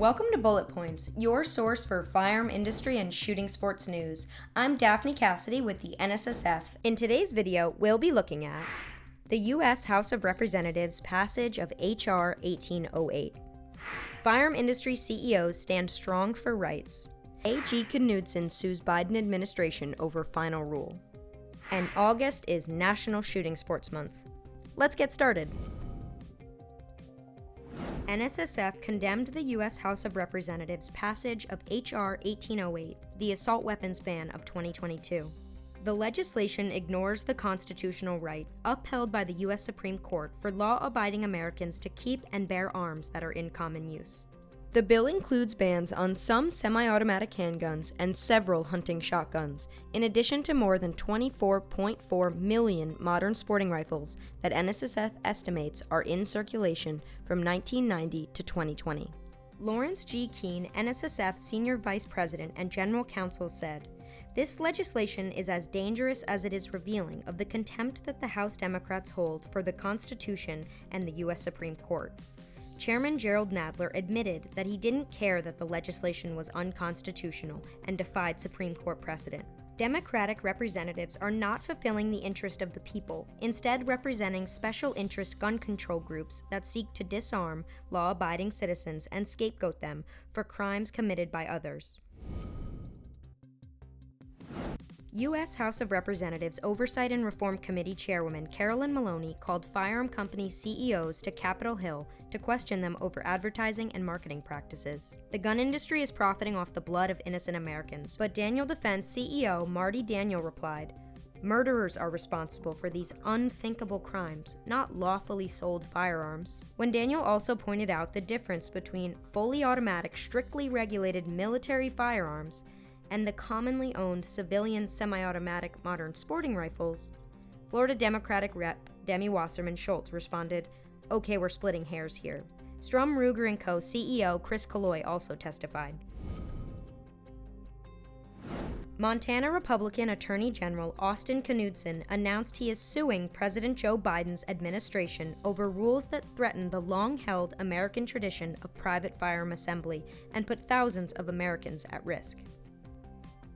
Welcome to Bullet Points, your source for firearm industry and shooting sports news. I'm Daphne Cassidy with the NSSF. In today's video, we'll be looking at the U.S. House of Representatives passage of H.R. 1808. Firearm industry CEOs stand strong for rights. A.G. Knudsen sues Biden administration over final rule. And August is National Shooting Sports Month. Let's get started. NSSF condemned the U.S. House of Representatives' passage of H.R. 1808, the assault weapons ban of 2022. The legislation ignores the constitutional right upheld by the U.S. Supreme Court for law-abiding Americans to keep and bear arms that are in common use. The bill includes bans on some semi-automatic handguns and several hunting shotguns, in addition to more than 24.4 million modern sporting rifles that NSSF estimates are in circulation from 1990 to 2020. Lawrence G. Keene, NSSF Senior Vice President and General Counsel, said, "This legislation is as dangerous as it is revealing of the contempt that the House Democrats hold for the Constitution and the U.S. Supreme Court." Chairman Gerald Nadler admitted that he didn't care that the legislation was unconstitutional and defied Supreme Court precedent. Democratic representatives are not fulfilling the interest of the people, instead representing special interest gun control groups that seek to disarm law-abiding citizens and scapegoat them for crimes committed by others. U.S. House of Representatives Oversight and Reform Committee Chairwoman Carolyn Maloney called firearm company CEOs to Capitol Hill to question them over advertising and marketing practices. The gun industry is profiting off the blood of innocent Americans, but Daniel Defense CEO Marty Daniel replied, "Murderers are responsible for these unthinkable crimes, not lawfully sold firearms." When Daniel also pointed out the difference between fully automatic, strictly regulated military firearms and the commonly owned civilian semi-automatic modern sporting rifles, Florida Democratic Rep. Demi Wasserman Schultz responded, "Okay, we're splitting hairs here." Strum Ruger & Co. CEO Chris Killoy also testified. Montana Republican Attorney General Austin Knudsen announced he is suing President Joe Biden's administration over rules that threaten the long-held American tradition of private firearm assembly and put thousands of Americans at risk.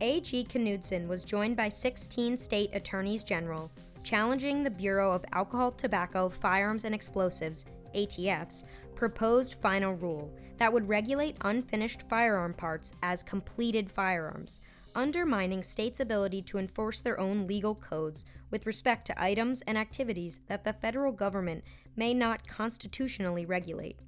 A.G. Knudsen was joined by 16 state attorneys general, challenging the Bureau of Alcohol, Tobacco, Firearms, and Explosives, ATF's, proposed final rule that would regulate unfinished firearm parts as completed firearms, undermining states' ability to enforce their own legal codes with respect to items and activities that the federal government may not constitutionally regulate.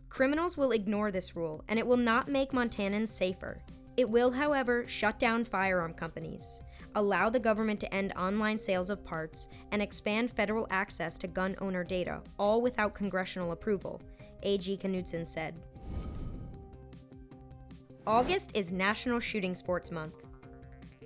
Criminals will ignore this rule, and it will not make Montanans safer. It will, however, shut down firearm companies, allow the government to end online sales of parts, and expand federal access to gun owner data, all without congressional approval, A.G. Knudsen said. August is National Shooting Sports Month.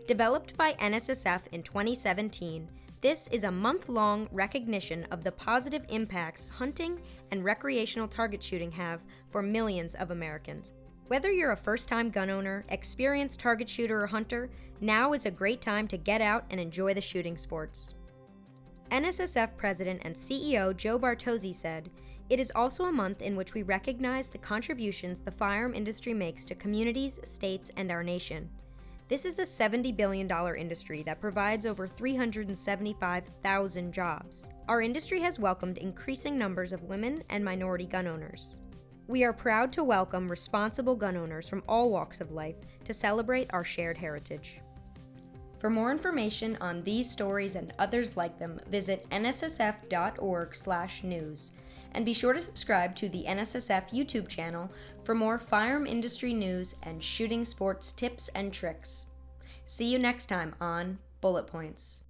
Developed by NSSF in 2017, this is a month-long recognition of the positive impacts hunting and recreational target shooting have for millions of Americans. Whether you're a first-time gun owner, experienced target shooter, or hunter, now is a great time to get out and enjoy the shooting sports. NSSF President and CEO Joe Bartozzi said, "It is also a month in which we recognize the contributions the firearm industry makes to communities, states, and our nation. This is a $70 billion industry that provides over 375,000 jobs. Our industry has welcomed increasing numbers of women and minority gun owners. We are proud to welcome responsible gun owners from all walks of life to celebrate our shared heritage." For more information on these stories and others like them, visit nssf.org/news. And be sure to subscribe to the NSSF YouTube channel for more firearm industry news and shooting sports tips and tricks. See you next time on Bullet Points.